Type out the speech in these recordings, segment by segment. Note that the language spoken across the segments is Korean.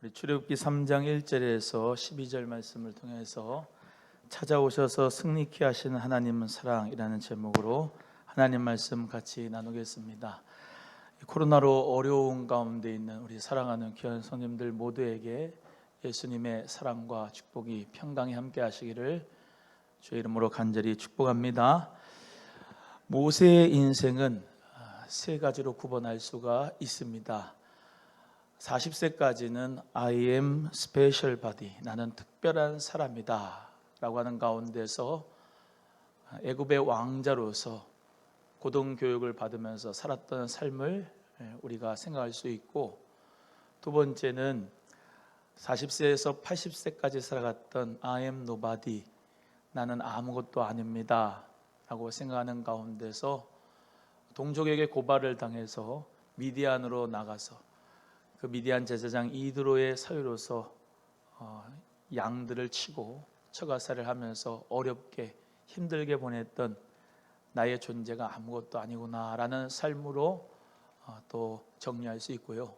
우리 출애굽기 3장 1절에서 12절 말씀을 통해서 찾아오셔서 승리케 하시는 하나님은 사랑이라는 제목으로 하나님 말씀 같이 나누겠습니다. 코로나로 어려운 가운데 있는 우리 사랑하는 귀한 성님들 모두에게 예수님의 사랑과 축복이 평강히 함께 하시기를 주의 이름으로 간절히 축복합니다. 모세의 인생은 세 가지로 구분할 수가 있습니다. 40세까지는 I am special body, 나는 특별한 사람이다 라고 하는 가운데서 애굽의 왕자로서 고등교육을 받으면서 살았던 삶을 우리가 생각할 수 있고, 두 번째는 40세에서 80세까지 살아갔던 I am nobody, 나는 아무것도 아닙니다 라고 생각하는 가운데서 동족에게 고발을 당해서 미디안으로 나가서 그 미디안 제사장 이드로의 사유로서 양들을 치고 처가살을 하면서 어렵게 힘들게 보냈던 나의 존재가 아무것도 아니구나 라는 삶으로 또 정리할 수 있고요.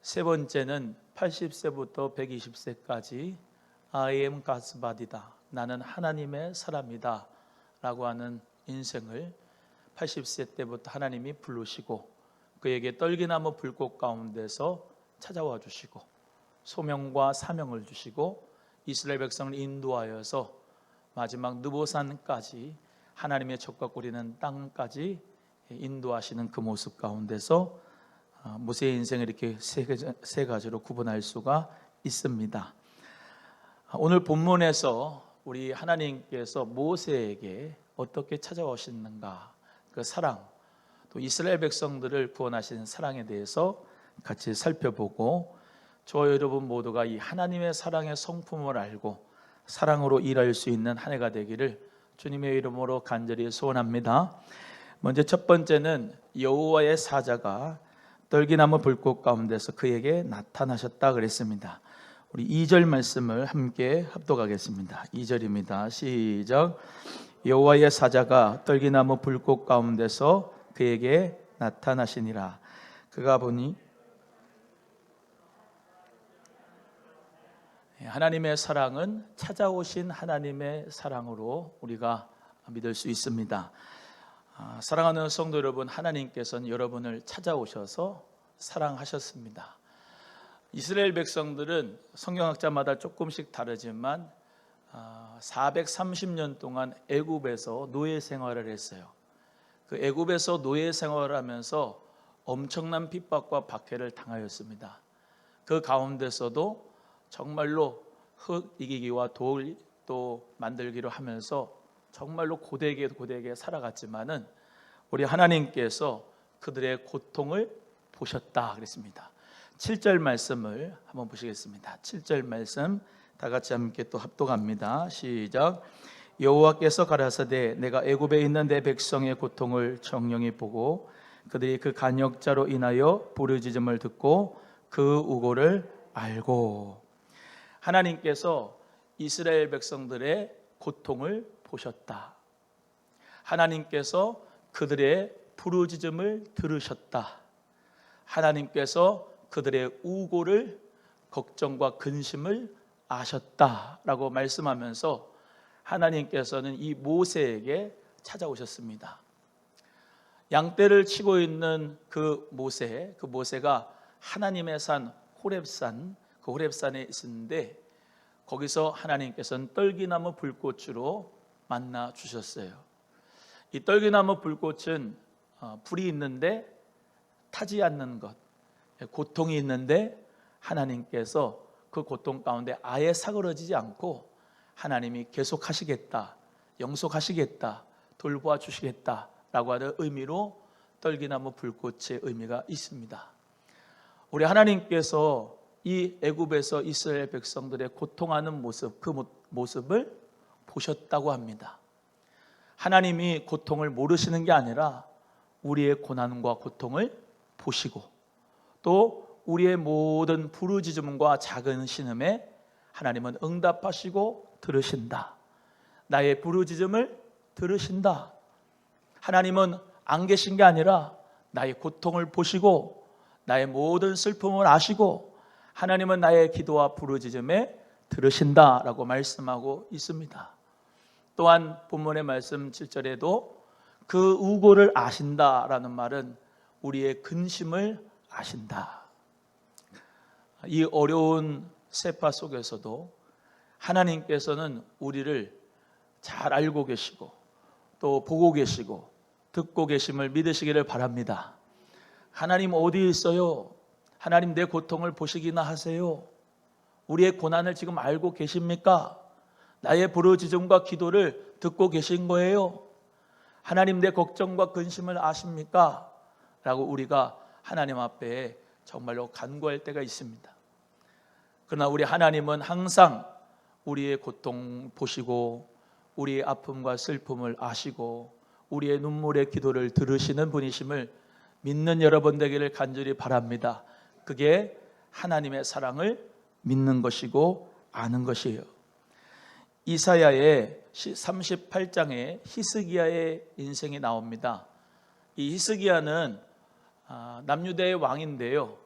세 번째는 80세부터 120세까지 I am God's body다, 나는 하나님의 사람이다 라고 하는 인생을 80세 때부터 하나님이 부르시고 그에게 떨기나무 불꽃 가운데서 찾아와 주시고 소명과 사명을 주시고 이스라엘 백성을 인도하여서 마지막 느보산까지 하나님의 젖과 꿀이는 땅까지 인도하시는 그 모습 가운데서 모세의 인생을 이렇게 세 가지로 구분할 수가 있습니다. 오늘 본문에서 우리 하나님께서 모세에게 어떻게 찾아오시는가, 그 사랑, 또 이스라엘 백성들을 구원하시는 사랑에 대해서 같이 살펴보고, 저와 여러분 모두가 이 하나님의 사랑의 성품을 알고 사랑으로 일할 수 있는 한 해가 되기를 주님의 이름으로 간절히 소원합니다. 먼저 첫 번째는 여호와의 사자가 떨기나무 불꽃 가운데서 그에게 나타나셨다 그랬습니다. 우리 2절 말씀을 함께 합독하겠습니다. 2절입니다. 시작. 여호와의 사자가 떨기나무 불꽃 가운데서 그에게 나타나시니라. 그가 보니, 하나님의 사랑은 찾아오신 하나님의 사랑으로 우리가 믿을 수 있습니다. 사랑하는 성도 여러분, 하나님께서는 여러분을 찾아오셔서 사랑하셨습니다. 이스라엘 백성들은 성경학자마다 조금씩 다르지만 430년 동안 애굽에서 노예 생활을 했어요. 그 애굽에서 노예 생활을 하면서 엄청난 핍박과 박해를 당하였습니다. 그 가운데서도 정말로 흙 이기기와 돌 또 만들기로 하면서 정말로 고되게 살아갔지만은 우리 하나님께서 그들의 고통을 보셨다 그랬습니다. 7절 말씀을 한번 보시겠습니다. 7절 말씀 다 같이 함께 또 합독합니다. 시작. 여호와께서 가라사대 내가 애굽에 있는 내 백성의 고통을 정령히 보고 그들이 그 간역자로 인하여 부르짖음을 듣고 그 우고를 알고. 하나님께서 이스라엘 백성들의 고통을 보셨다. 하나님께서 그들의 부르짖음을 들으셨다. 하나님께서 그들의 우고를, 걱정과 근심을 아셨다라고 말씀하면서 하나님께서는 이 모세에게 찾아오셨습니다. 양떼를 치고 있는 그 모세가 하나님의 산 호렙산, 그 호렙산에 있었는데 거기서 하나님께서는 떨기나무 불꽃으로 만나 주셨어요. 이 떨기나무 불꽃은 불이 있는데 타지 않는 것, 고통이 있는데 하나님께서 그 고통 가운데 아예 사그러지지 않고 하나님이 계속 하시겠다, 영속하시겠다, 돌보아 주시겠다라고 하는 의미로 떨기나무 불꽃의 의미가 있습니다. 우리 하나님께서 이 애굽에서 이스라엘 백성들의 고통하는 모습, 그 모습을 보셨다고 합니다. 하나님이 고통을 모르시는 게 아니라 우리의 고난과 고통을 보시고 또 우리의 모든 부르짖음과 작은 신음에 하나님은 응답하시고 들으신다. 나의 부르짖음을 들으신다. 하나님은 안 계신 게 아니라 나의 고통을 보시고 나의 모든 슬픔을 아시고 하나님은 나의 기도와 부르짖음에 들으신다라고 말씀하고 있습니다. 또한 본문의 말씀 7절에도 그 우고를 아신다라는 말은 우리의 근심을 아신다. 이 어려운 세파 속에서도 하나님께서는 우리를 잘 알고 계시고 또 보고 계시고 듣고 계심을 믿으시기를 바랍니다. 하나님 어디 있어요? 하나님 내 고통을 보시기나 하세요? 우리의 고난을 지금 알고 계십니까? 나의 부르짖음과 기도를 듣고 계신 거예요? 하나님 내 걱정과 근심을 아십니까? 라고 우리가 하나님 앞에 정말로 간구할 때가 있습니다. 그러나 우리 하나님은 항상 우리의 고통 보시고 우리의 아픔과 슬픔을 아시고 우리의 눈물의 기도를 들으시는 분이심을 믿는 여러분 되기를 간절히 바랍니다. 그게 하나님의 사랑을 믿는 것이고 아는 것이에요. 이사야의 38장에 히스기야의 인생이 나옵니다. 이 히스기야는 남유다의 왕인데요.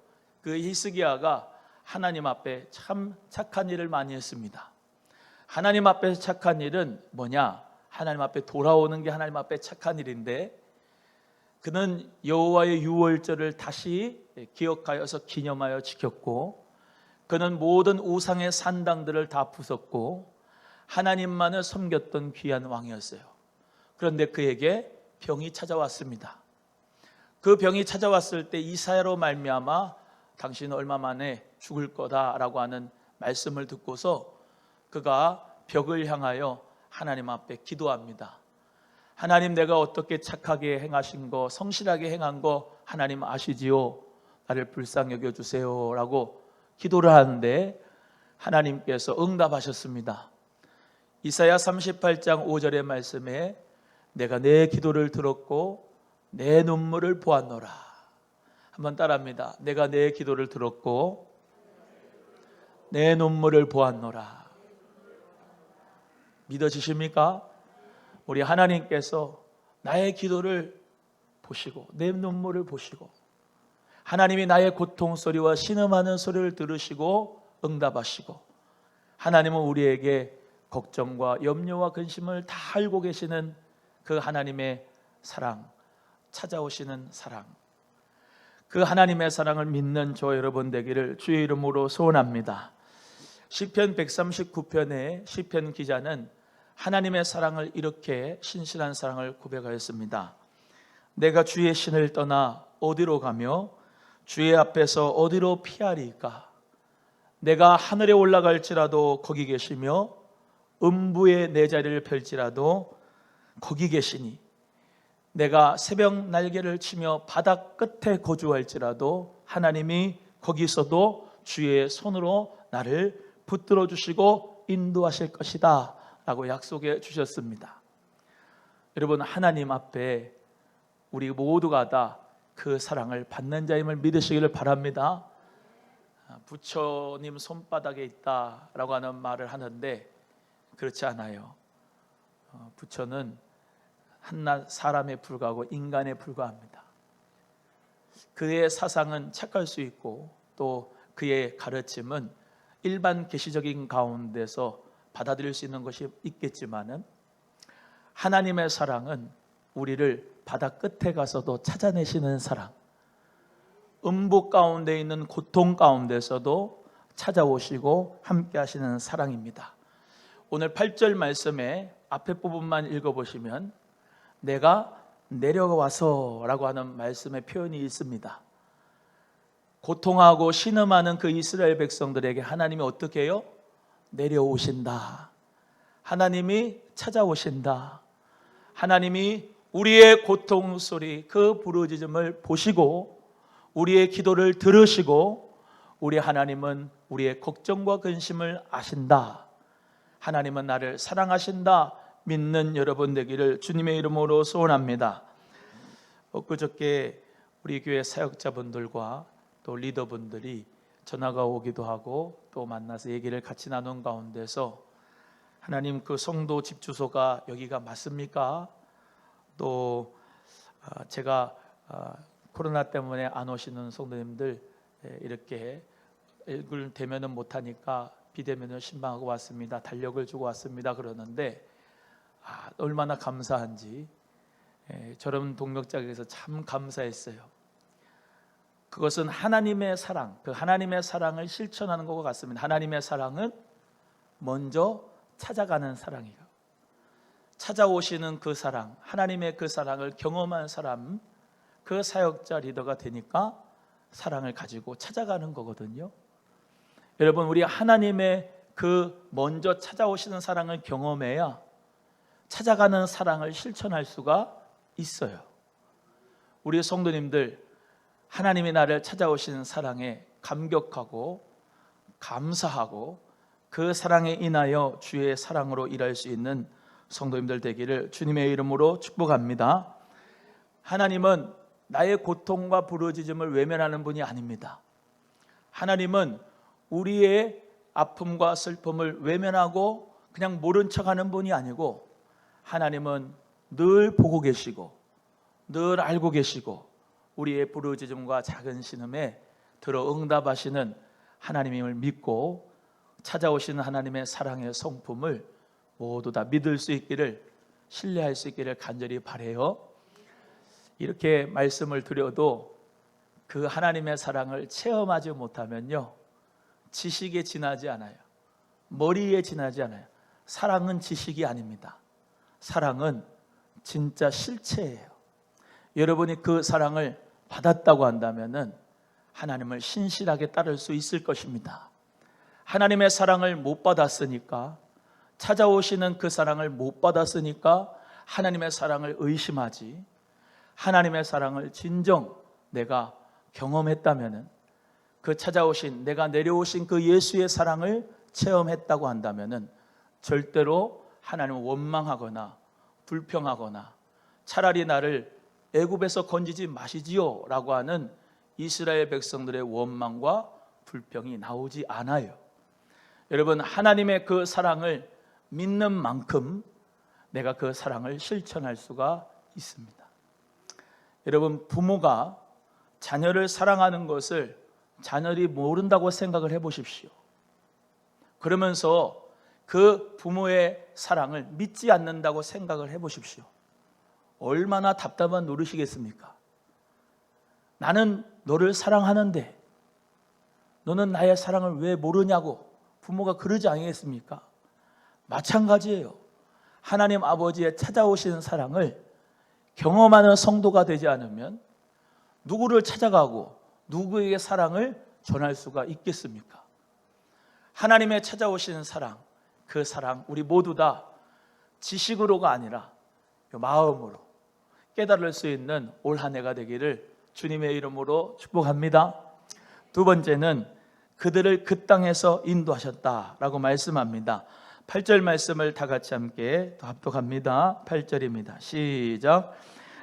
그 히스기야가 하나님 앞에 참 착한 일을 많이 했습니다. 하나님 앞에 착한 일은 뭐냐? 하나님 앞에 돌아오는 게 하나님 앞에 착한 일인데, 그는 여호와의 유월절을 다시 기억하여서 기념하여 지켰고, 그는 모든 우상의 산당들을 다 부쉈고 하나님만을 섬겼던 귀한 왕이었어요. 그런데 그에게 병이 찾아왔습니다. 그 병이 찾아왔을 때 이사야로 말미암아 당신은 얼마 만에 죽을 거다라고 하는 말씀을 듣고서 그가 벽을 향하여 하나님 앞에 기도합니다. 하나님, 내가 어떻게 착하게 행하신 거, 성실하게 행한 거 하나님 아시지요? 나를 불쌍히 여겨주세요 라고 기도를 하는데 하나님께서 응답하셨습니다. 이사야 38장 5절의 말씀에 내가 내 기도를 들었고 내 눈물을 보았노라. 한번 따라합니다. 내가 내 기도를 들었고 내 눈물을 보았노라. 믿어지십니까? 우리 하나님께서 나의 기도를 보시고 내 눈물을 보시고 하나님이 나의 고통 소리와 신음하는 소리를 들으시고 응답하시고, 하나님은 우리에게 걱정과 염려와 근심을 다 알고 계시는 그 하나님의 사랑, 찾아오시는 사랑, 그 하나님의 사랑을 믿는 저 여러분 되기를 주의 이름으로 소원합니다. 시편 139편의 시편 기자는 하나님의 사랑을 이렇게 신실한 사랑을 고백하였습니다. 내가 주의 신을 떠나 어디로 가며 주의 앞에서 어디로 피하리까? 내가 하늘에 올라갈지라도 거기 계시며 음부에 내 자리를 펼지라도 거기 계시니, 내가 새벽 날개를 치며 바다 끝에 거주할지라도 하나님이 거기서도 주의 손으로 나를 붙들어 주시고 인도하실 것이다 라고 약속해 주셨습니다. 여러분, 하나님 앞에 우리 모두가 다 그 사랑을 받는 자임을 믿으시기를 바랍니다. 부처님 손바닥에 있다라고 하는 말을 하는데 그렇지 않아요. 부처는 한낱 사람에 불과하고 인간에 불과합니다. 그의 사상은 착할 수 있고 또 그의 가르침은 일반 계시적인 가운데서 받아들일 수 있는 것이 있겠지만은, 하나님의 사랑은 우리를 바다 끝에 가서도 찾아내시는 사랑, 음부 가운데 있는 고통 가운데서도 찾아오시고 함께 하시는 사랑입니다. 오늘 8절 말씀에 앞에 부분만 읽어보시면 내가 내려와서 라고 하는 말씀의 표현이 있습니다. 고통하고 신음하는 그 이스라엘 백성들에게 하나님이 어떻게 해요? 내려오신다. 하나님이 찾아오신다. 하나님이 우리의 고통 소리, 그 부르짖음을 보시고 우리의 기도를 들으시고, 우리 하나님은 우리의 걱정과 근심을 아신다. 하나님은 나를 사랑하신다 믿는 여러분 되기를 주님의 이름으로 소원합니다. 엊그저께 우리 교회 사역자분들과 또 리더분들이 전화가 오기도 하고 또 만나서 얘기를 같이 나눈 가운데서, 하나님 그 성도 집 주소가 여기가 맞습니까? 또 제가 코로나 때문에 안 오시는 성도님들 이렇게 이걸 대면은 못하니까 비대면을 신방하고 왔습니다. 달력을 주고 왔습니다. 그러는데 얼마나 감사한지 저런 동역자에게서 참 감사했어요. 그것은 하나님의 사랑, 그 하나님의 사랑을 실천하는 것과 같습니다. 하나님의 사랑은 먼저 찾아가는 사랑이에요. 찾아오시는 그 사랑, 하나님의 그 사랑을 경험한 사람, 그 사역자 리더가 되니까 사랑을 가지고 찾아가는 거거든요. 여러분, 우리 하나님의 그 먼저 찾아오시는 사랑을 경험해야 찾아가는 사랑을 실천할 수가 있어요. 우리 성도님들, 하나님이 나를 찾아오시는 사랑에 감격하고 감사하고 그 사랑에 인하여 주의 사랑으로 일할 수 있는 성도님들 되기를 주님의 이름으로 축복합니다. 하나님은 나의 고통과 부르짖음을 외면하는 분이 아닙니다. 하나님은 우리의 아픔과 슬픔을 외면하고 그냥 모른 척하는 분이 아니고, 하나님은 늘 보고 계시고 늘 알고 계시고 우리의 부르짖음과 작은 신음에 들어 응답하시는 하나님임을 믿고 찾아오시는 하나님의 사랑의 성품을 모두 다 믿을 수 있기를, 신뢰할 수 있기를 간절히 바라요. 이렇게 말씀을 드려도 그 하나님의 사랑을 체험하지 못하면요, 지식에 지나지 않아요. 머리에 지나지 않아요. 사랑은 지식이 아닙니다. 사랑은 진짜 실체예요. 여러분이 그 사랑을 받았다고 한다면은 하나님을 신실하게 따를 수 있을 것입니다. 하나님의 사랑을 못 받았으니까, 찾아오시는 그 사랑을 못 받았으니까 하나님의 사랑을 의심하지, 하나님의 사랑을 진정 내가 경험했다면은, 그 찾아오신, 내가 내려오신 그 예수의 사랑을 체험했다고 한다면은 절대로 하나님을 원망하거나 불평하거나 차라리 나를 애굽에서 건지지 마시지요 라고 하는 이스라엘 백성들의 원망과 불평이 나오지 않아요. 여러분, 하나님의 그 사랑을 믿는 만큼 내가 그 사랑을 실천할 수가 있습니다. 여러분, 부모가 자녀를 사랑하는 것을 자녀들이 모른다고 생각을 해보십시오. 그러면서 그 부모의 사랑을 믿지 않는다고 생각을 해보십시오. 얼마나 답답한 노릇이겠습니까? 나는 너를 사랑하는데 너는 나의 사랑을 왜 모르냐고 부모가 그러지 않겠습니까? 마찬가지예요. 하나님 아버지의 찾아오시는 사랑을 경험하는 성도가 되지 않으면 누구를 찾아가고 누구에게 사랑을 전할 수가 있겠습니까? 하나님의 찾아오시는 사랑, 그 사랑 우리 모두 다 지식으로가 아니라 마음으로 깨달을 수 있는 올 한 해가 되기를 주님의 이름으로 축복합니다. 두 번째는 그들을 그 땅에서 인도하셨다라고 말씀합니다. 8절 말씀을 다 같이 함께 합독합니다. 8절입니다. 시작.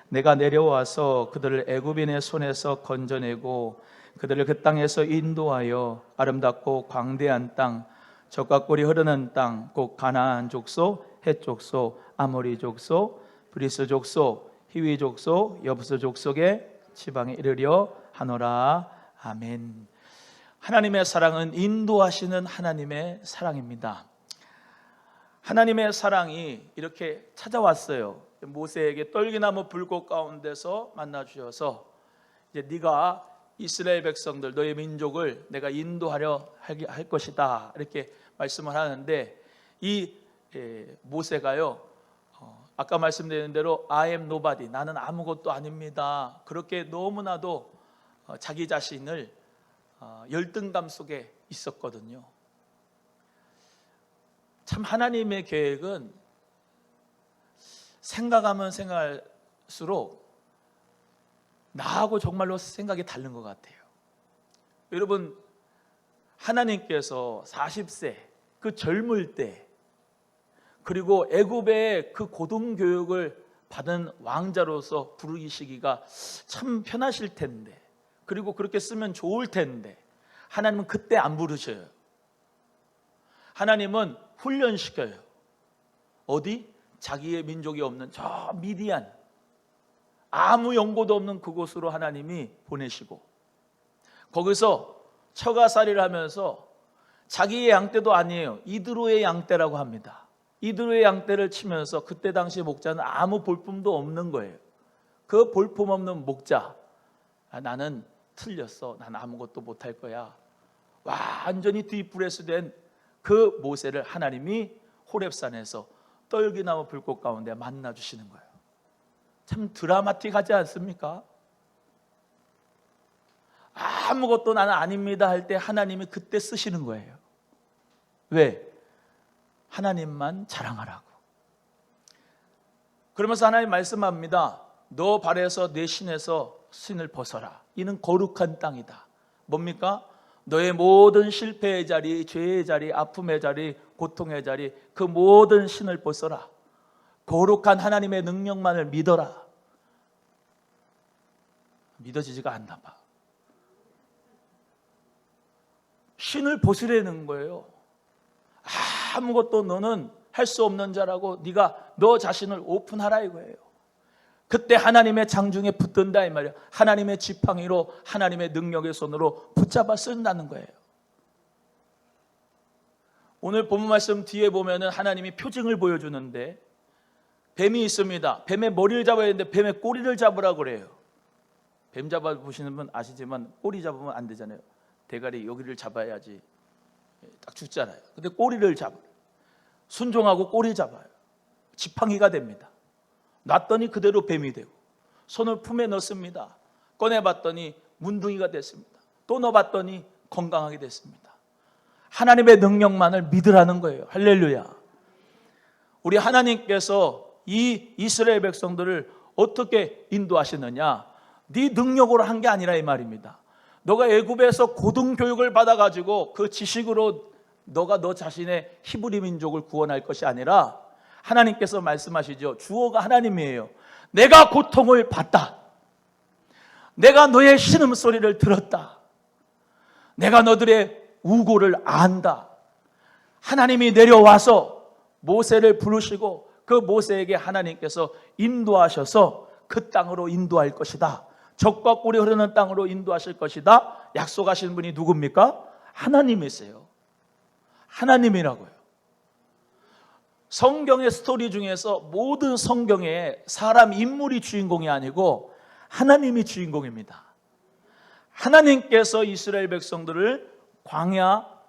내가 내려와서 그들을 애굽인의 손에서 건져내고 그들을 그 땅에서 인도하여 아름답고 광대한 땅, 젖과 꿀이 흐르는 땅, 곧 가나안 족속, 헷 족속, 아모리 족속, 브리스 족속, 히위 족속, 여부스 족속의 지방에 이르려 하노라. 아멘. 하나님의 사랑은 인도하시는 하나님의 사랑입니다. 하나님의 사랑이 이렇게 찾아왔어요. 모세에게 떨기나무 불꽃 가운데서 만나 주셔서 이제 네가 이스라엘 백성들, 너의 민족을 내가 인도하려 할 것이다 이렇게 말씀을 하는데, 이 모세가요, 아까 말씀드린 대로 I am nobody, 나는 아무것도 아닙니다, 그렇게 너무나도 자기 자신을 열등감 속에 있었거든요. 참 하나님의 계획은 생각하면 생각할수록 나하고 정말로 생각이 다른 것 같아요. 여러분, 하나님께서 40세 그 젊을 때, 그리고 애굽의 그 고등교육을 받은 왕자로서 부르시기가 참 편하실 텐데, 그리고 그렇게 쓰면 좋을 텐데 하나님은 그때 안 부르셔요. 하나님은 훈련시켜요. 어디? 자기의 민족이 없는 저 미디안, 아무 연고도 없는 그곳으로 하나님이 보내시고, 거기서 처가살이를 하면서 자기의 양떼도 아니에요. 이드로의 양떼라고 합니다. 이드로의 양떼를 치면서 그때 당시 목자는 아무 볼품도 없는 거예요. 그 볼품 없는 목자, 나는 틀렸어. 난 아무것도 못할 거야. 완전히 디프레스 된 그 모세를 하나님이 호렙산에서 떨기나무 불꽃 가운데 만나 주시는 거예요. 참 드라마틱하지 않습니까? 아무것도 나는 아닙니다 할 때 하나님이 그때 쓰시는 거예요. 왜? 하나님만 자랑하라고. 그러면서 하나님 말씀합니다. 너 발에서 내 신에서 신을 벗어라. 이는 거룩한 땅이다. 뭡니까? 너의 모든 실패의 자리, 죄의 자리, 아픔의 자리, 고통의 자리, 그 모든 신을 벗어라. 거룩한 하나님의 능력만을 믿어라. 믿어지지가 않나 봐. 신을 벗으라는 거예요. 아무것도 너는 할 수 없는 자라고 네가 너 자신을 오픈하라 이거예요. 그때 하나님의 장중에 붙든다 이 말이에요. 하나님의 지팡이로 하나님의 능력의 손으로 붙잡아 쓴다는 거예요. 오늘 본문 말씀 뒤에 보면은 하나님이 표징을 보여주는데 뱀이 있습니다. 뱀의 머리를 잡아야 되는데 뱀의 꼬리를 잡으라고 그래요. 뱀 잡아보시는 분 아시지만 꼬리 잡으면 안 되잖아요. 대가리 여기를 잡아야지 딱 죽잖아요. 근데 꼬리를 잡아요. 순종하고 꼬리 잡아요. 지팡이가 됩니다. 놨더니 그대로 뱀이 되고 손을 품에 넣습니다. 꺼내봤더니 문둥이가 됐습니다. 또 넣어봤더니 건강하게 됐습니다. 하나님의 능력만을 믿으라는 거예요. 할렐루야. 우리 하나님께서 이 이스라엘 백성들을 어떻게 인도하시느냐? 네 능력으로 한 게 아니라 이 말입니다. 너가 애굽에서 고등교육을 받아가지고 그 지식으로 너가 너 자신의 히브리 민족을 구원할 것이 아니라 하나님께서 말씀하시죠. 주어가 하나님이에요. 내가 고통을 받다. 내가 너의 신음소리를 들었다. 내가 너들의 우고를 안다. 하나님이 내려와서 모세를 부르시고 그 모세에게 하나님께서 인도하셔서 그 땅으로 인도할 것이다. 적과 꿀이 흐르는 땅으로 인도하실 것이다. 약속하신 분이 누굽니까? 하나님이세요. 하나님이라고요. 성경의 스토리 중에서 모든 성경에 사람 인물이 주인공이 아니고 하나님이 주인공입니다. 하나님께서 이스라엘 백성들을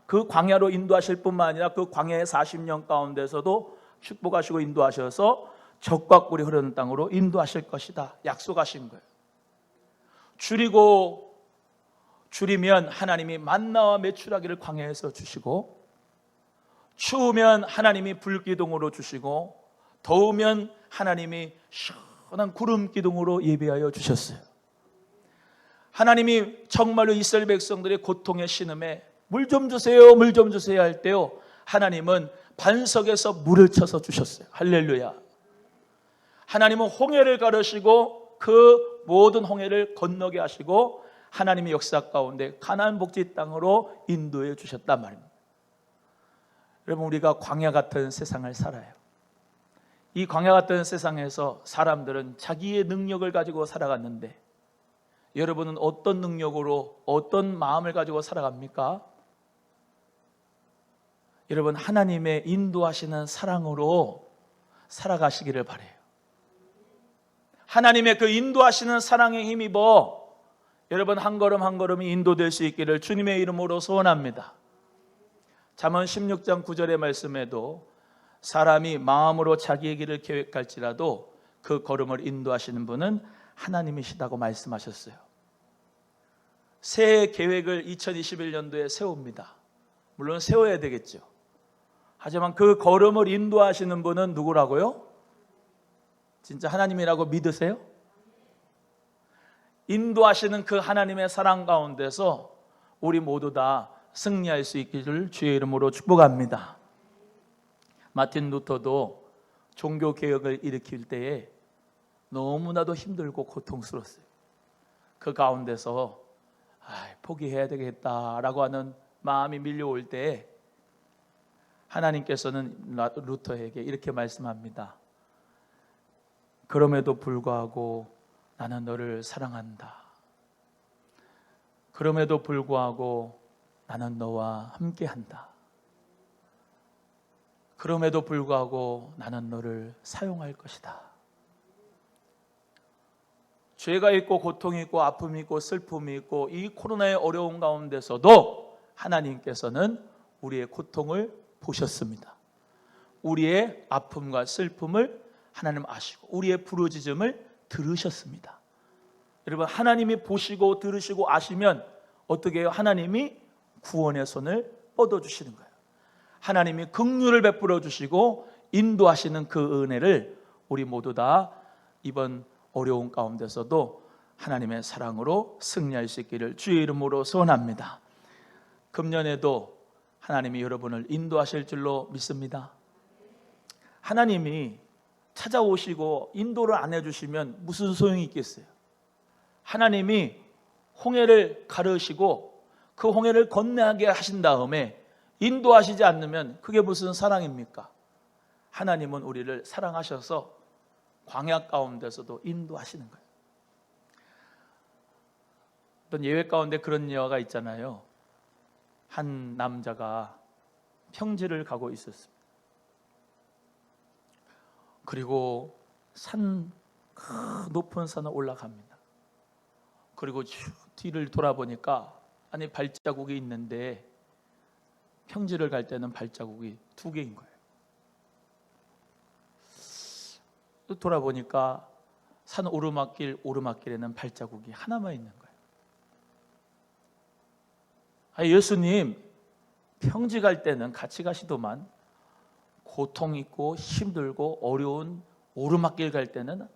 그 광야로 인도하실 뿐만 아니라 그 광야의 40년 가운데서도 축복하시고 인도하셔서 적과 꿀이 흐르는 땅으로 인도하실 것이다. 약속하신 거예요. 줄이면 하나님이 만나와 메추라기를 광야에서 주시고, 추우면 하나님이 불기둥으로 주시고, 더우면 하나님이 시원한 구름 기둥으로 예비하여 주셨어요. 하나님이 정말로 이스라엘 백성들의 고통의 신음에 물 좀 주세요, 물 좀 주세요 할 때요, 하나님은 반석에서 물을 쳐서 주셨어요. 할렐루야. 하나님은 홍해를 가르시고 그 모든 홍해를 건너게 하시고 하나님의 역사 가운데 가나안 복지 땅으로 인도해 주셨단 말입니다. 여러분, 우리가 광야 같은 세상을 살아요. 이 광야 같은 세상에서 사람들은 자기의 능력을 가지고 살아갔는데, 여러분은 어떤 능력으로 어떤 마음을 가지고 살아갑니까? 여러분, 하나님의 인도하시는 사랑으로 살아가시기를 바라요. 하나님의 그 인도하시는 사랑에 힘입어 여러분 한 걸음 한 걸음이 인도될 수 있기를 주님의 이름으로 소원합니다. 잠언 16장 9절의 말씀에도 사람이 마음으로 자기의 길을 계획할지라도 그 걸음을 인도하시는 분은 하나님이시다고 말씀하셨어요. 새해 계획을 2021년도에 세웁니다. 물론 세워야 되겠죠. 하지만 그 걸음을 인도하시는 분은 누구라고요? 진짜 하나님이라고 믿으세요? 인도하시는 그 하나님의 사랑 가운데서 우리 모두 다 승리할 수 있기를 주의 이름으로 축복합니다. 마틴 루터도 종교 개혁을 일으킬 때에 너무나도 힘들고 고통스러웠어요. 그 가운데서 포기해야 되겠다라고 하는 마음이 밀려올 때에 하나님께서는 루터에게 이렇게 말씀합니다. 그럼에도 불구하고 나는 너를 사랑한다. 그럼에도 불구하고 나는 너와 함께한다. 그럼에도 불구하고 나는 너를 사용할 것이다. 죄가 있고 고통이 있고 아픔이 있고 슬픔이 있고 이 코로나의 어려운 가운데서도 하나님께서는 우리의 고통을 보셨습니다. 우리의 아픔과 슬픔을 하나님 아시고 우리의 부르짖음을 들으셨습니다. 여러분, 하나님이 보시고 들으시고 아시면 어떻게 해요? 하나님이 구원의 손을 뻗어주시는 거예요. 하나님이 긍휼을 베풀어 주시고 인도하시는 그 은혜를 우리 모두 다 이번 어려운 가운데서도 하나님의 사랑으로 승리할 수 있기를 주의 이름으로 소원합니다. 금년에도 하나님이 여러분을 인도하실 줄로 믿습니다. 하나님이 찾아오시고 인도를 안 해주시면 무슨 소용이 있겠어요? 하나님이 홍해를 가르시고 그 홍해를 건너게 하신 다음에 인도하시지 않으면 그게 무슨 사랑입니까? 하나님은 우리를 사랑하셔서 광야 가운데서도 인도하시는 거예요. 어떤 예외 가운데 그런 예화가 있잖아요. 한 남자가 평지를 가고 있었습니다. 그리고 높은 산을 올라갑니다. 그리고 뒤를 돌아보니까 안에 발자국이 있는데 평지를 갈 때는 발자국이 2개인 거예요. 또 돌아보니까 산 오르막길에는 발자국이 하나만 있는 거예요. 예수님, 평지 갈 때는 같이 가시더만 고통 있고 힘들고 어려운 오르막길 갈 때는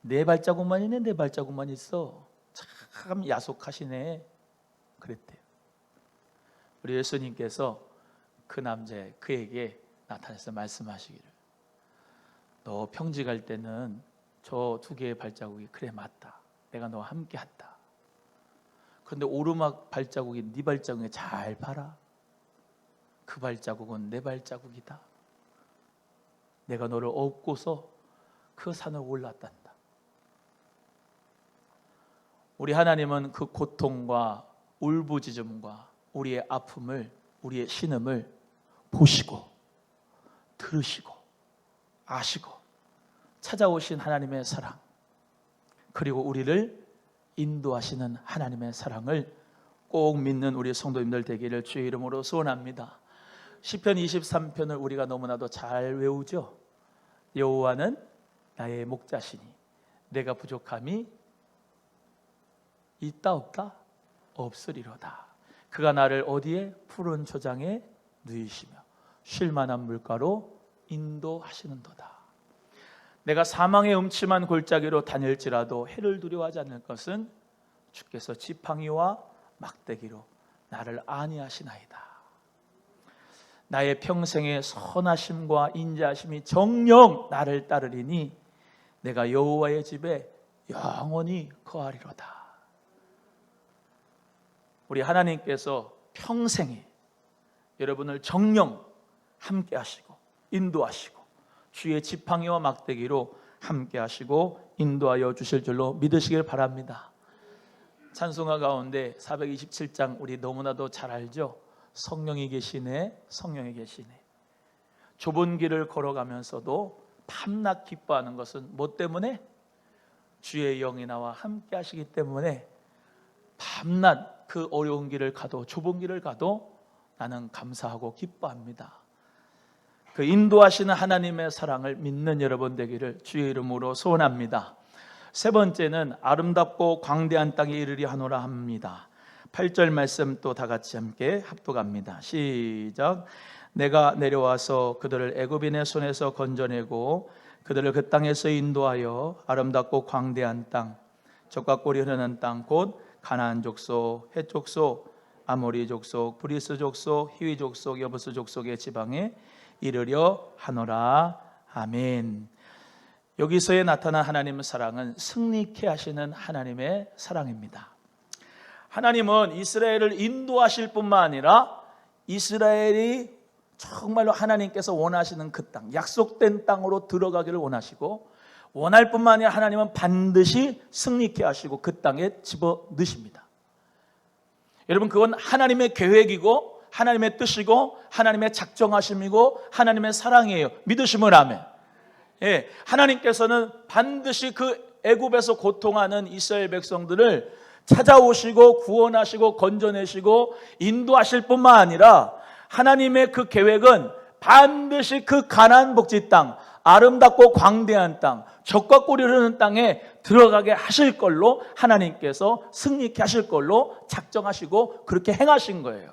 내 발자국만 있네, 내 발자국만 있어. 참 야속하시네. 그랬대요. 우리 예수님께서 그에게 나타나서 말씀하시기를, 너 평지 갈 때는 저 2개의 발자국이 그래 맞다. 내가 너와 함께 했다. 그런데 오르막 발자국이 네 발자국에 잘 봐라. 그 발자국은 내 발자국이다. 내가 너를 업고서 그 산을 올랐단다. 우리 하나님은 그 고통과 울부짖음과 우리의 아픔을, 우리의 신음을 보시고 들으시고 아시고 찾아오신 하나님의 사랑, 그리고 우리를 인도하시는 하나님의 사랑을 꼭 믿는 우리 성도님들 되기를 주의 이름으로 소원합니다. 시편 23편을 우리가 너무나도 잘 외우죠. 여호와는 나의 목자시니 내가 부족함이 있다 없다? 없으리로다. 그가 나를 어디에? 푸른 초장에 누이시며 쉴 만한 물가로 인도하시는도다. 내가 사망의 음침한 골짜기로 다닐지라도 해를 두려워하지 않을 것은 주께서 지팡이와 막대기로 나를 안위하시나이다. 나의 평생의 선하심과 인자하심이 정녕 나를 따르리니 내가 여호와의 집에 영원히 거하리로다. 우리 하나님께서 평생에 여러분을 정녕 함께 하시고 인도하시고 주의 지팡이와 막대기로 함께 하시고 인도하여 주실 줄로 믿으시길 바랍니다. 찬송가 가운데 427장 우리 너무나도 잘 알죠. 성령이 계시네, 성령이 계시네. 좁은 길을 걸어가면서도 밤낮 기뻐하는 것은 뭐 때문에? 주의 영이 나와 함께 하시기 때문에 밤낮 그 어려운 길을 가도 좁은 길을 가도 나는 감사하고 기뻐합니다. 그 인도하시는 하나님의 사랑을 믿는 여러분 되기를 주의 이름으로 소원합니다. 세 번째는 아름답고 광대한 땅에 이르리 하노라 합니다. 8절 말씀 또 다 같이 함께 합독합니다. 시작. 내가 내려와서 그들을 애굽인의 손에서 건져내고 그들을 그 땅에서 인도하여 아름답고 광대한 땅, 젖과 꿀이 흐르는 땅, 곧 가나안 족속, 헷 족속, 아모리 족속, 브리스 족속, 히위 족속, 여부스 족속의 지방에 이르려 하노라. 아멘. 여기서의 나타난 하나님의 사랑은 승리케 하시는 하나님의 사랑입니다. 하나님은 이스라엘을 인도하실 뿐만 아니라 이스라엘이 정말로 하나님께서 원하시는 그 땅, 약속된 땅으로 들어가기를 원하시고, 원할 뿐만 아니라 하나님은 반드시 승리케 하시고 그 땅에 집어넣으십니다. 여러분, 그건 하나님의 계획이고 하나님의 뜻이고 하나님의 작정하심이고 하나님의 사랑이에요. 믿으시면 아멘. 예, 하나님께서는 반드시 그 애굽에서 고통하는 이스라엘 백성들을 찾아오시고 구원하시고 건져내시고 인도하실 뿐만 아니라 하나님의 그 계획은 반드시 그 가나안 복지 땅, 아름답고 광대한 땅, 젖과 꿀이 흐르는 땅에 들어가게 하실 걸로 하나님께서 승리케 하실 걸로 작정하시고 그렇게 행하신 거예요.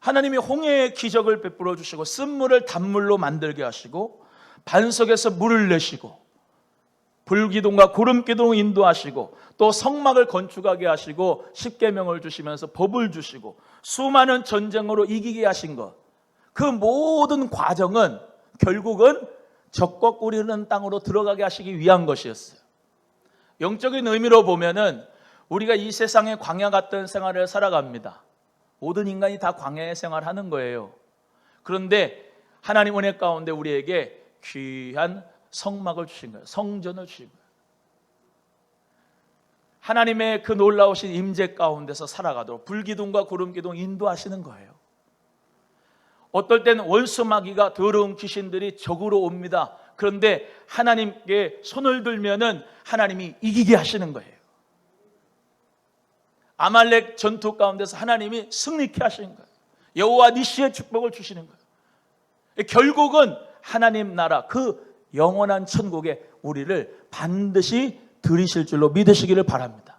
하나님이 홍해의 기적을 베풀어 주시고 쓴물을 단물로 만들게 하시고 반석에서 물을 내시고 불기둥과 구름기둥을 인도하시고 또 성막을 건축하게 하시고 십계명을 주시면서 법을 주시고 수많은 전쟁으로 이기게 하신 것, 그 모든 과정은 결국은 젖과 꿀이 흐르는 땅으로 들어가게 하시기 위한 것이었어요. 영적인 의미로 보면은 우리가 이 세상의 광야 같은 생활을 살아갑니다. 모든 인간이 다 광야의 생활하는 거예요. 그런데 하나님 은혜 가운데 우리에게 귀한 성막을 주신 거예요. 성전을 주신 거예요. 하나님의 그 놀라우신 임재 가운데서 살아가도록 불기둥과 구름기둥 인도하시는 거예요. 어떨 때는 원수 마귀가 더러운 귀신들이 적으로 옵니다. 그런데 하나님께 손을 들면은 하나님이 이기게 하시는 거예요. 아말렉 전투 가운데서 하나님이 승리케 하시는 거예요. 여호와 니시의 축복을 주시는 거예요. 결국은 하나님 나라 그 영원한 천국에 우리를 반드시 들이실 줄로 믿으시기를 바랍니다.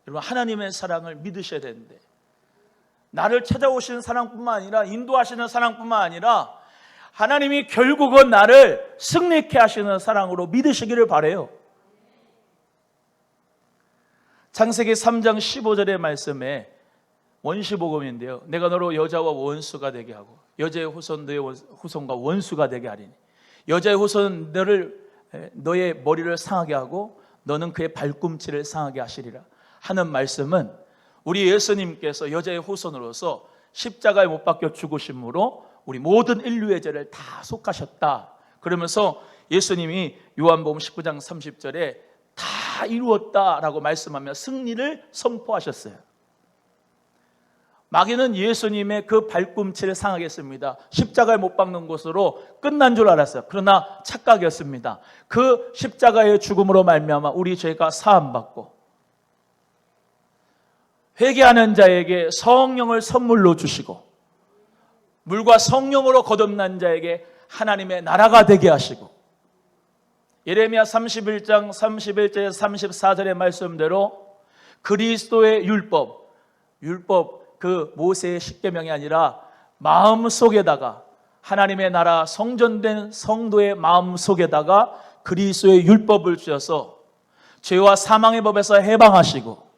여러분, 하나님의 사랑을 믿으셔야 되는데, 나를 찾아오시는 사랑뿐만 아니라 인도하시는 사랑뿐만 아니라 하나님이 결국은 나를 승리케 하시는 사랑으로 믿으시기를 바라요. 창세기 3장 15절의 말씀에 원시복음인데요, 내가 너로 여자와 원수가 되게 하고 여자의 후손 너의 후손과 원수가 되게 하리니 여자의 후손은 너의 머리를 상하게 하고 너는 그의 발꿈치를 상하게 하시리라 하는 말씀은 우리 예수님께서 여자의 후손으로서 십자가에 못 박혀 죽으심으로 우리 모든 인류의 죄를 다 속하셨다. 그러면서 예수님이 요한복음 19장 30절에 다 이루었다라고 말씀하며 승리를 선포하셨어요. 마귀는 예수님의 그 발꿈치를 상하게 했습니다. 십자가에 못 박는 것으로 끝난 줄 알았어요. 그러나 착각이었습니다. 그 십자가의 죽음으로 말미암아 우리 죄가 사함받고 회개하는 자에게 성령을 선물로 주시고 물과 성령으로 거듭난 자에게 하나님의 나라가 되게 하시고 예레미야 31장 31절에서 34절의 말씀대로 그리스도의 율법 그 모세의 십계명이 아니라 마음속에다가 하나님의 나라 성전된 성도의 마음속에다가 그리스도의 율법을 주셔서 죄와 사망의 법에서 해방하시고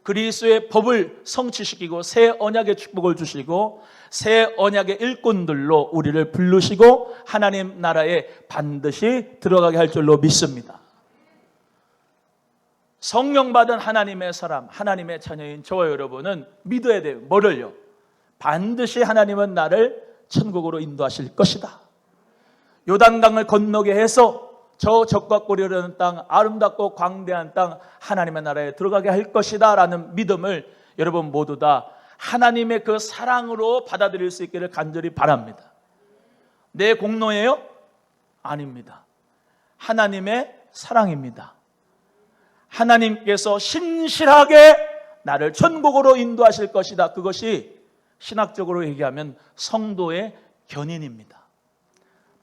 그리스도의 법을 성취시키고 새 언약의 축복을 주시고 새 언약의 일꾼들로 우리를 부르시고 하나님 나라에 반드시 들어가게 할 줄로 믿습니다. 성령 받은 하나님의 사람, 하나님의 자녀인 저와 여러분은 믿어야 돼요. 뭐를요? 반드시 하나님은 나를 천국으로 인도하실 것이다. 요단강을 건너게 해서 저 젖과 꿀이 흐르는 땅, 아름답고 광대한 땅, 하나님의 나라에 들어가게 할 것이다 라는 믿음을 여러분 모두 다 하나님의 그 사랑으로 받아들일 수 있기를 간절히 바랍니다. 내 공로예요? 아닙니다. 하나님의 사랑입니다. 하나님께서 신실하게 나를 천국으로 인도하실 것이다. 그것이 신학적으로 얘기하면 성도의 견인입니다.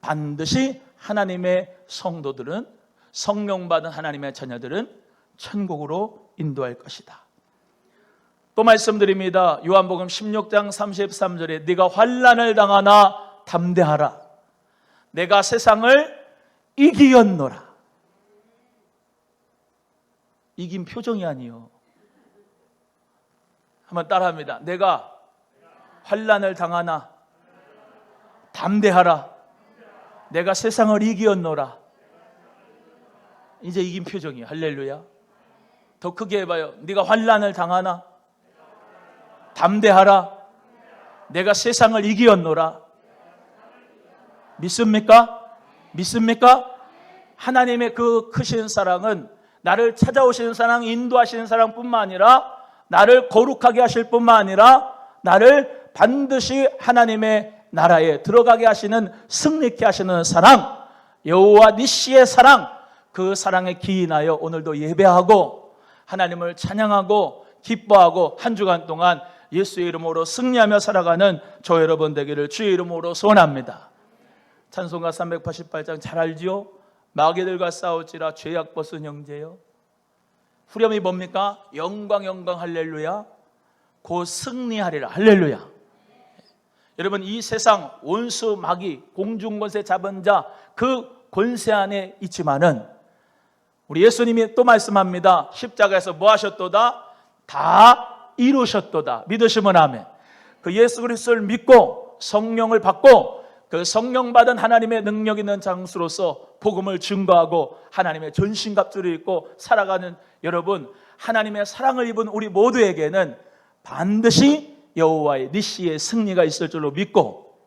반드시 하나님의 성도들은, 성령 받은 하나님의 자녀들은 천국으로 인도할 것이다. 또 말씀드립니다. 요한복음 16장 33절에 네가 환난을 당하나 담대하라. 내가 세상을 이기었노라. 이긴 표정이 아니요. 한번 따라합니다. 내가 환난을 당하나 담대하라. 내가 세상을 이기었노라. 이제 이긴 표정이에요. 할렐루야. 더 크게 해봐요. 네가 환난을 당하나 담대하라. 내가 세상을 이기었노라. 믿습니까? 믿습니까? 하나님의 그 크신 사랑은 나를 찾아오시는 사랑, 인도하시는 사랑뿐만 아니라 나를 거룩하게 하실 뿐만 아니라 나를 반드시 하나님의 나라에 들어가게 하시는, 승리케 하시는 사랑, 여호와 니시의 사랑, 그 사랑에 기인하여 오늘도 예배하고 하나님을 찬양하고 기뻐하고 한 주간 동안 예수의 이름으로 승리하며 살아가는 저 여러분 되기를 주의 이름으로 소원합니다. 찬송가 388장 잘 알지요? 마귀들과 싸울지라 죄악 벗은 형제여. 후렴이 뭡니까? 영광 영광 할렐루야, 곧 승리하리라 할렐루야. 여러분, 이 세상 원수 마귀 공중권세 잡은 자 그 권세 안에 있지만은 우리 예수님이 또 말씀합니다. 십자가에서 뭐 하셨도다? 다 이루셨도다. 믿으시면 아멘. 그 예수 그리스도를 믿고 성령을 받고 그 성령 받은 하나님의 능력 있는 장수로서 복음을 증거하고 하나님의 전신갑주를 입고 살아가는 여러분, 하나님의 사랑을 입은 우리 모두에게는 반드시 여호와의 니시의 승리가 있을 줄로 믿고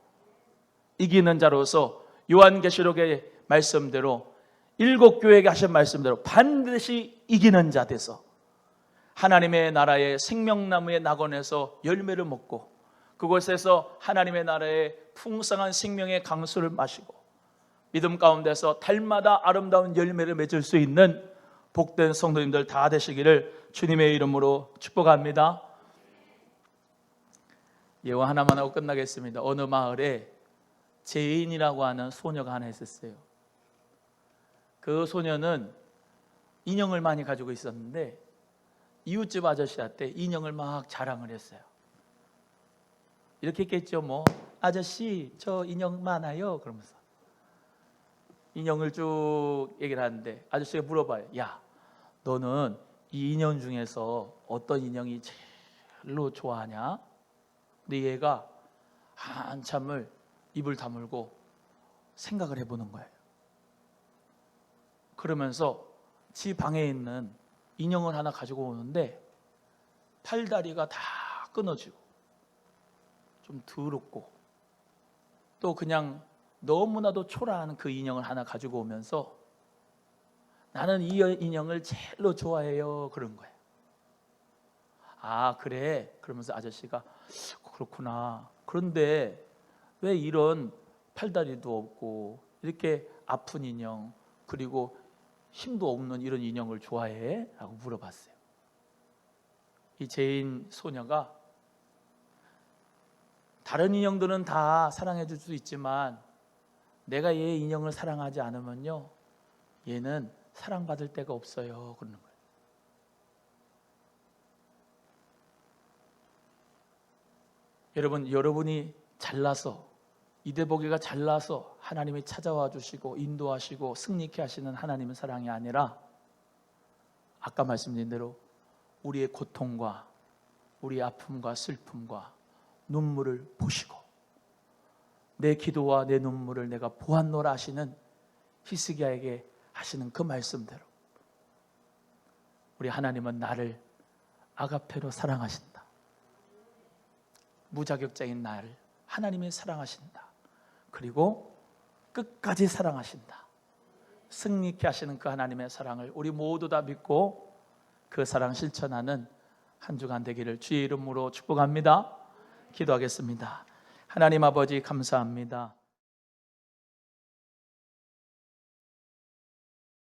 이기는 자로서 요한계시록의 말씀대로 일곱 교회에게 하신 말씀대로 반드시 이기는 자 돼서 하나님의 나라의 생명나무의 낙원에서 열매를 먹고 그곳에서 하나님의 나라의 풍성한 생명의 강수를 마시고 믿음 가운데서 달마다 아름다운 열매를 맺을 수 있는 복된 성도님들 다 되시기를 주님의 이름으로 축복합니다. 예화 하나만 하고 끝나겠습니다. 어느 마을에 제인이라고 하는 소녀가 하나 있었어요. 그 소녀는 인형을 많이 가지고 있었는데 이웃집 아저씨한테 인형을 막 자랑을 했어요. 이렇게 했겠죠. 뭐 아저씨 저 인형 많아요 그러면서 인형을 쭉 얘기를 하는데 아저씨가 물어봐요. 야, 너는 이 인형 중에서 어떤 인형이 제일로 좋아하냐? 근데 얘가 한참을 입을 다물고 생각을 해보는 거예요. 그러면서 지 방에 있는 인형을 하나 가지고 오는데 팔다리가 다 끊어지고 좀 더럽고 또 그냥 너무나도 초라한 그 인형을 하나 가지고 오면서 나는 이 인형을 제일로 좋아해요 그런 거예요. 아 그래? 그러면서 아저씨가 그렇구나. 그런데 왜 이런 팔다리도 없고 이렇게 아픈 인형 그리고 힘도 없는 이런 인형을 좋아해? 라고 물어봤어요. 이 제인 소녀가 다른 인형들은 다 사랑해 줄 수 있지만 내가 얘 인형을 사랑하지 않으면요 얘는 사랑받을 데가 없어요 그러는 거예요. 여러분, 여러분이 잘나서 이대복이가 잘나서 하나님이 찾아와 주시고 인도하시고 승리케 하시는 하나님의 사랑이 아니라 아까 말씀드린 대로 우리의 고통과 우리의 아픔과 슬픔과 눈물을 보시고 내 기도와 내 눈물을 내가 보았노라 하시는 히스기야에게 하시는 그 말씀대로 우리 하나님은 나를 아가페로 사랑하신다. 무자격자인 나를 하나님이 사랑하신다. 그리고 끝까지 사랑하신다. 승리케 하시는 그 하나님의 사랑을 우리 모두 다 믿고 그 사랑 실천하는 한 주간 되기를 주의 이름으로 축복합니다. 기도하겠습니다. 하나님 아버지 감사합니다.